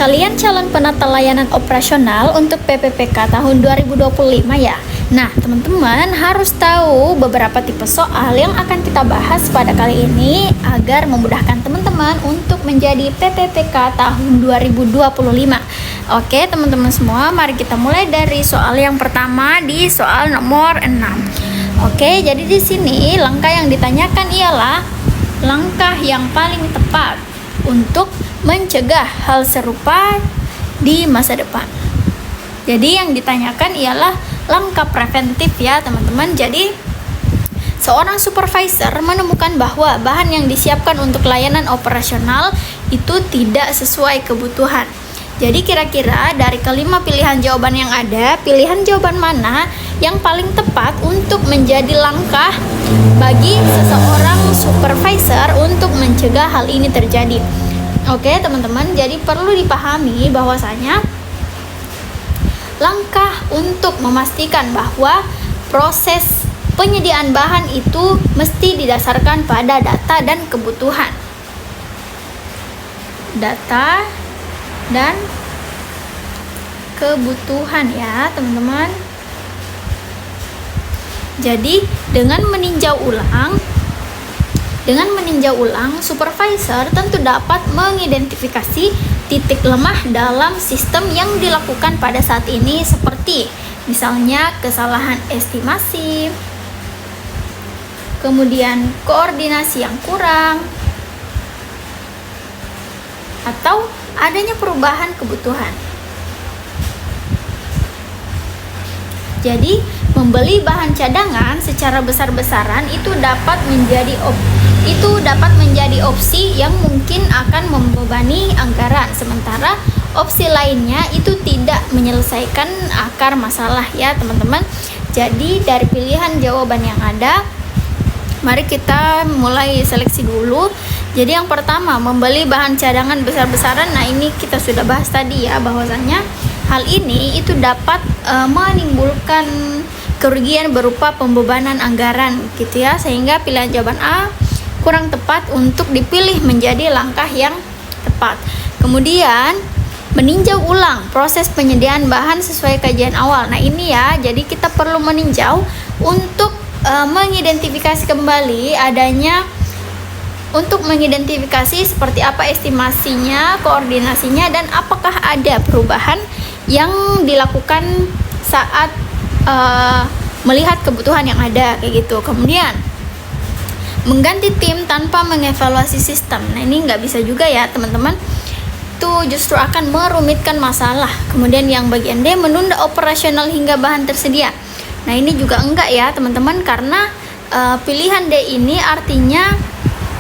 Kalian calon penata layanan operasional untuk PPPK tahun 2025 ya. Nah, teman-teman harus tahu beberapa tipe soal yang akan kita bahas pada kali ini agar memudahkan teman-teman untuk menjadi PPPK tahun 2025. Oke, teman-teman semua, mari kita mulai dari soal yang pertama di soal nomor 6. Oke, jadi di sini langkah yang ditanyakan ialah langkah yang paling tepat untuk mencegah hal serupa di masa depan. Jadi yang ditanyakan ialah langkah preventif ya teman-teman. Jadi seorang supervisor menemukan bahwa bahan yang disiapkan untuk layanan operasional itu tidak sesuai kebutuhan. Jadi kira-kira dari kelima pilihan jawaban yang ada, pilihan jawaban mana yang paling tepat untuk menjadi langkah bagi seseorang supervisor untuk mencegah hal ini terjadi? Oke teman-teman, jadi perlu dipahami bahwasanya langkah untuk memastikan bahwa proses penyediaan bahan itu mesti didasarkan pada data dan kebutuhan. Data dan kebutuhan ya teman-teman. Jadi dengan meninjau ulang, supervisor tentu dapat mengidentifikasi titik lemah dalam sistem yang dilakukan pada saat ini, seperti misalnya kesalahan estimasi, kemudian koordinasi yang kurang, atau adanya perubahan kebutuhan. Jadi membeli bahan cadangan secara besar-besaran itu dapat menjadi opsi yang mungkin akan membebani anggaran, sementara opsi lainnya itu tidak menyelesaikan akar masalah ya teman-teman. Jadi dari pilihan jawaban yang ada, mari kita mulai seleksi dulu. Jadi yang pertama, membeli bahan cadangan besar-besaran. Nah ini kita sudah bahas tadi ya, bahwasanya hal ini itu dapat menimbulkan kerugian berupa pembebanan anggaran gitu ya, sehingga pilihan jawaban A kurang tepat untuk dipilih menjadi langkah yang tepat. Kemudian meninjau ulang proses penyediaan bahan sesuai kajian awal. Nah ini ya, jadi kita perlu meninjau untuk mengidentifikasi kembali mengidentifikasi seperti apa estimasinya, koordinasinya, dan apakah ada perubahan yang dilakukan saat melihat kebutuhan yang ada kayak gitu. Kemudian mengganti tim tanpa mengevaluasi sistem. Nah ini nggak bisa juga ya teman-teman, itu justru akan merumitkan masalah. Kemudian yang bagian D, menunda operasional hingga bahan tersedia. Nah ini juga enggak ya teman-teman, karena pilihan D ini artinya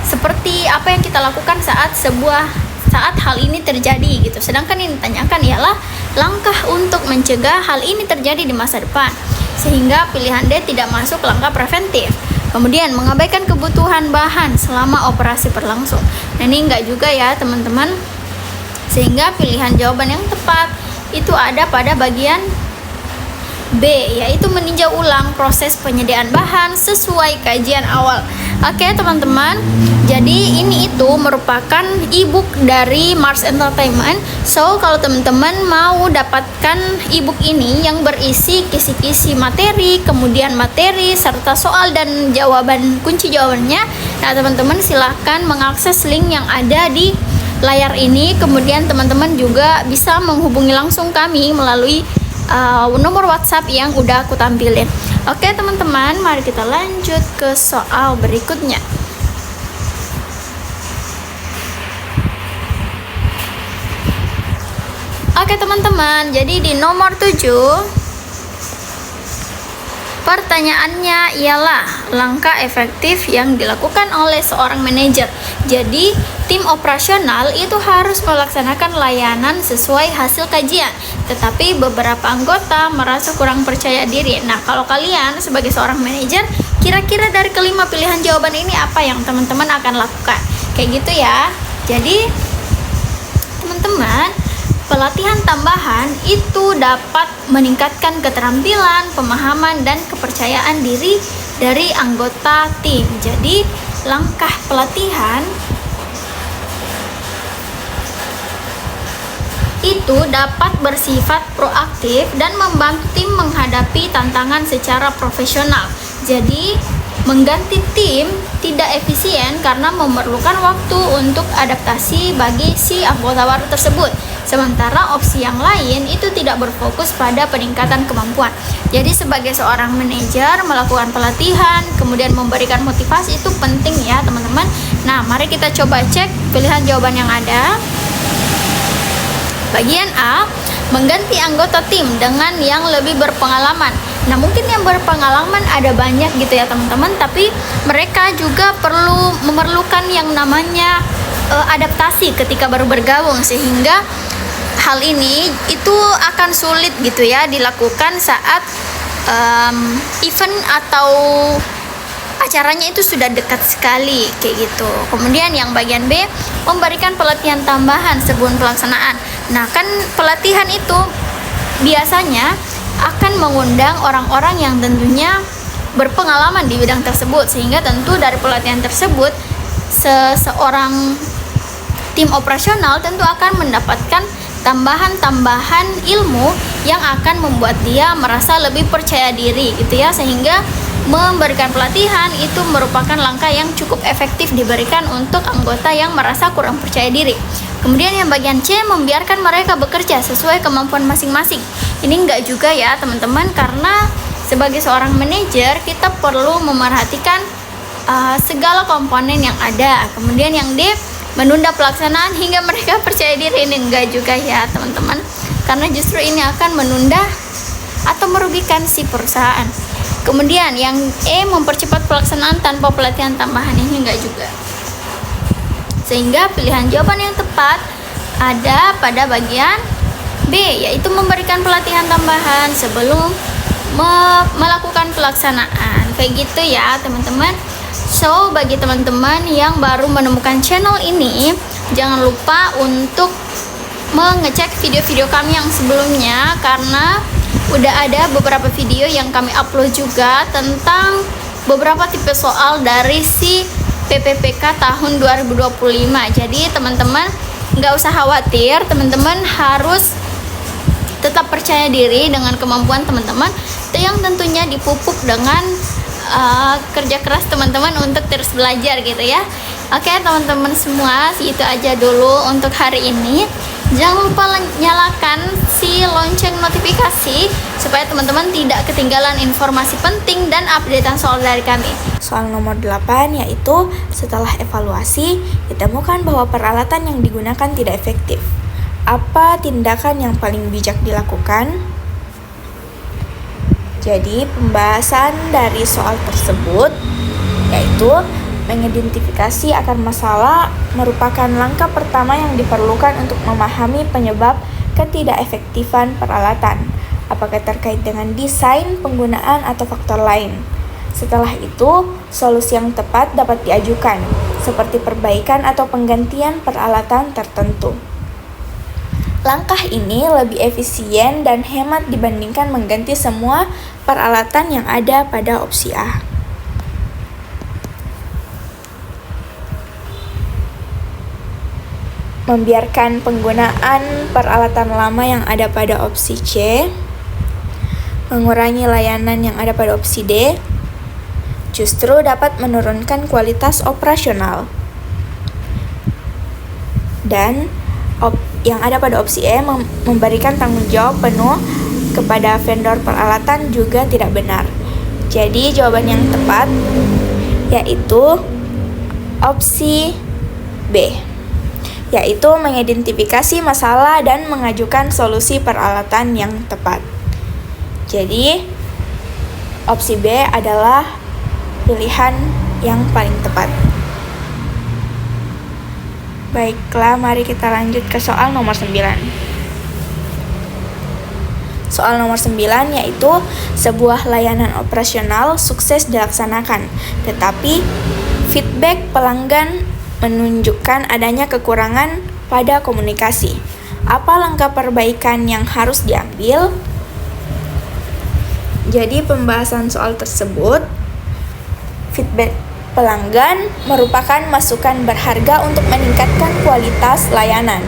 seperti apa yang kita lakukan saat hal ini terjadi gitu. Sedangkan yang ditanyakan ialah langkah untuk mencegah hal ini terjadi di masa depan, sehingga pilihan D tidak masuk langkah preventif. Kemudian mengabaikan kebutuhan bahan selama operasi berlangsung. Nah ini enggak juga ya teman-teman, sehingga pilihan jawaban yang tepat itu ada pada bagian B, yaitu meninjau ulang proses penyediaan bahan sesuai kajian awal. Oke teman-teman, jadi ini itu merupakan ebook dari Mars Entertainment. So kalau teman-teman mau dapatkan ebook ini yang berisi kisi-kisi materi, kemudian materi serta soal dan jawaban, kunci jawabannya, nah teman-teman silahkan mengakses link yang ada di layar ini. Kemudian teman-teman juga bisa menghubungi langsung kami melalui nomor WhatsApp yang udah aku tampilin. Oke teman-teman, mari kita lanjut ke soal berikutnya. Oke teman-teman, jadi di nomor 7 pertanyaannya ialah langkah efektif yang dilakukan oleh seorang manajer. Jadi tim operasional itu harus melaksanakan layanan sesuai hasil kajian, tetapi beberapa anggota merasa kurang percaya diri. Nah kalau kalian sebagai seorang manajer, kira-kira dari kelima pilihan jawaban ini apa yang teman-teman akan lakukan? Kayak gitu ya. Jadi teman-teman, pelatihan tambahan itu dapat meningkatkan keterampilan, pemahaman, dan kepercayaan diri dari anggota tim. Jadi langkah pelatihan itu dapat bersifat proaktif dan membantu tim menghadapi tantangan secara profesional. Jadi, mengganti tim tidak efisien karena memerlukan waktu untuk adaptasi bagi si anggota baru tersebut. Sementara opsi yang lain itu tidak berfokus pada peningkatan kemampuan. Jadi sebagai seorang manajer, melakukan pelatihan, kemudian memberikan motivasi itu penting ya teman-teman. Nah, mari kita coba cek pilihan jawaban yang ada. Bagian A, mengganti anggota tim dengan yang lebih berpengalaman. Nah, mungkin yang berpengalaman ada banyak gitu ya teman-teman, tapi mereka juga memerlukan yang namanya adaptasi ketika baru bergabung, sehingga hal ini itu akan sulit gitu ya dilakukan saat event atau acaranya itu sudah dekat sekali kayak gitu. Kemudian yang bagian B, memberikan pelatihan tambahan sebelum pelaksanaan. Nah, kan pelatihan itu biasanya akan mengundang orang-orang yang tentunya berpengalaman di bidang tersebut, sehingga tentu dari pelatihan tersebut seseorang tim operasional tentu akan mendapatkan tambahan-tambahan ilmu yang akan membuat dia merasa lebih percaya diri gitu ya, sehingga memberikan pelatihan itu merupakan langkah yang cukup efektif diberikan untuk anggota yang merasa kurang percaya diri. Kemudian yang bagian C, membiarkan mereka bekerja sesuai kemampuan masing-masing. Ini enggak juga ya teman-teman, karena sebagai seorang manajer kita perlu memerhatikan segala komponen yang ada. Kemudian yang D, menunda pelaksanaan hingga mereka percaya diri. Ini enggak juga ya teman-teman, karena justru ini akan menunda atau merugikan si perusahaan. Kemudian yang E, mempercepat pelaksanaan tanpa pelatihan tambahan. Ini enggak juga. Sehingga pilihan jawaban yang tepat ada pada bagian B, yaitu memberikan pelatihan tambahan sebelum melakukan pelaksanaan. Kayak gitu ya teman-teman. So, bagi teman-teman yang baru menemukan channel ini, jangan lupa untuk mengecek video-video kami yang sebelumnya, karena udah ada beberapa video yang kami upload juga tentang beberapa tipe soal dari si PPPK tahun 2025. Jadi teman-teman nggak usah khawatir, teman-teman harus tetap percaya diri dengan kemampuan teman-teman yang tentunya dipupuk dengan kerja keras teman-teman untuk terus belajar gitu ya. Oke teman-teman semua, itu aja dulu untuk hari ini. Jangan lupa nyalakan si lonceng notifikasi supaya teman-teman tidak ketinggalan informasi penting dan updatean soal dari kami. Soal nomor 8 yaitu, setelah evaluasi ditemukan bahwa peralatan yang digunakan tidak efektif. Apa tindakan yang paling bijak dilakukan? Jadi pembahasan dari soal tersebut yaitu mengidentifikasi akar masalah merupakan langkah pertama yang diperlukan untuk memahami penyebab ketidakefektifan peralatan, apakah terkait dengan desain, penggunaan, atau faktor lain. Setelah itu, solusi yang tepat dapat diajukan, seperti perbaikan atau penggantian peralatan tertentu. Langkah ini lebih efisien dan hemat dibandingkan mengganti semua peralatan yang ada pada opsi A. Membiarkan penggunaan peralatan lama yang ada pada opsi C, mengurangi layanan yang ada pada opsi D, justru dapat menurunkan kualitas operasional. Dan yang ada pada opsi E, memberikan tanggung jawab penuh kepada vendor peralatan juga tidak benar. Jadi jawaban yang tepat yaitu opsi B, yaitu mengidentifikasi masalah dan mengajukan solusi peralatan yang tepat. Jadi opsi B adalah pilihan yang paling tepat. Baiklah, mari kita lanjut ke soal nomor 9. Soal nomor 9 yaitu, sebuah layanan operasional sukses dilaksanakan, tetapi feedback pelanggan menunjukkan adanya kekurangan pada komunikasi. Apa langkah perbaikan yang harus diambil? Jadi pembahasan soal tersebut, feedback pelanggan merupakan masukan berharga untuk meningkatkan kualitas layanan.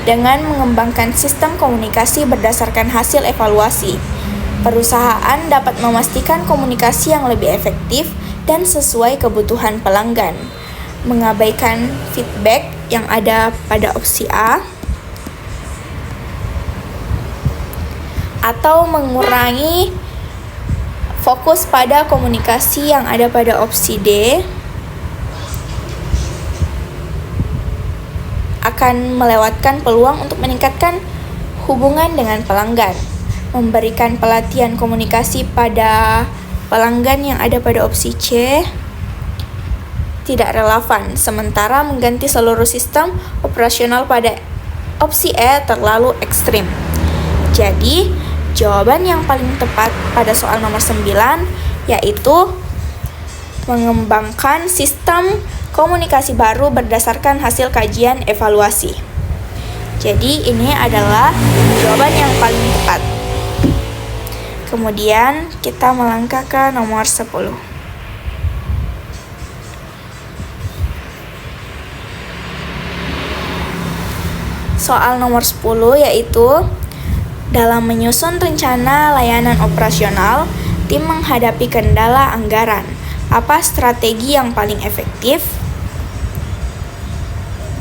dengan mengembangkan sistem komunikasi berdasarkan hasil evaluasi. Perusahaan dapat memastikan komunikasi yang lebih efektif dan sesuai kebutuhan pelanggan, mengabaikan feedback yang ada pada opsi A, atau mengurangi fokus pada komunikasi yang ada pada opsi D, akan melewatkan peluang untuk meningkatkan hubungan dengan pelanggan. Memberikan pelatihan komunikasi pada pelanggan yang ada pada opsi C tidak relevan, sementara mengganti seluruh sistem operasional pada opsi E terlalu ekstrim. Jadi, jawaban yang paling tepat pada soal nomor 9 yaitu mengembangkan sistem komunikasi baru berdasarkan hasil kajian evaluasi. Jadi ini adalah jawaban yang paling tepat. Kemudian kita melangkah ke nomor 10. Soal nomor 10 yaitu dalam menyusun rencana layanan operasional, tim menghadapi kendala anggaran. Apa strategi yang paling efektif?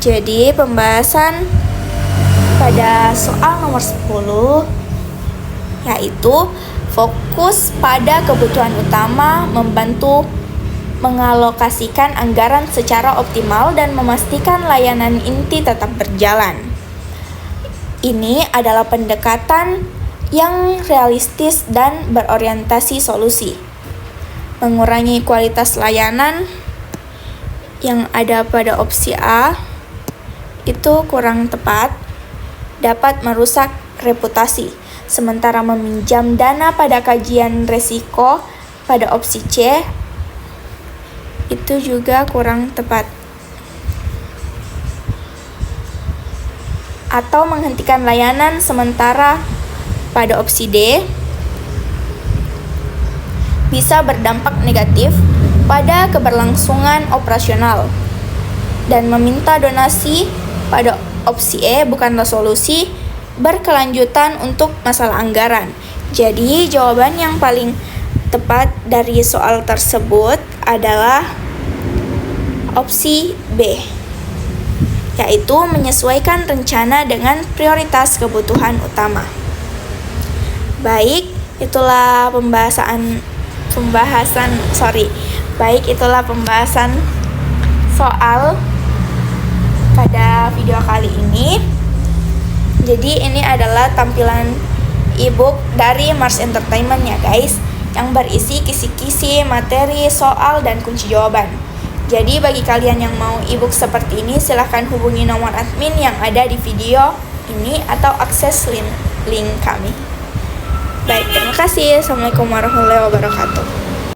Jadi pembahasan pada soal nomor 10 yaitu fokus pada kebutuhan utama, membantu mengalokasikan anggaran secara optimal dan memastikan layanan inti tetap berjalan. Ini adalah pendekatan yang realistis dan berorientasi solusi. Mengurangi kualitas layanan yang ada pada opsi A itu kurang tepat, dapat merusak reputasi. Sementara meminjam dana pada kajian resiko pada opsi C itu juga kurang tepat. Atau menghentikan layanan sementara pada opsi D bisa berdampak negatif pada keberlangsungan operasional. Dan meminta donasi pada opsi E bukanlah solusi berkelanjutan untuk masalah anggaran. Jadi jawaban yang paling tepat dari soal tersebut adalah opsi B, yaitu menyesuaikan rencana dengan prioritas kebutuhan utama. Baik, itulah pembahasan soal pada video kali ini. Jadi ini adalah tampilan ebook dari Mars Entertainment ya guys, yang berisi kisi-kisi materi, soal, dan kunci jawaban. Jadi bagi kalian yang mau ebook seperti ini, silahkan hubungi nomor admin yang ada di video ini atau akses link kami. Baik, terima kasih. Assalamualaikum warahmatullahi wabarakatuh.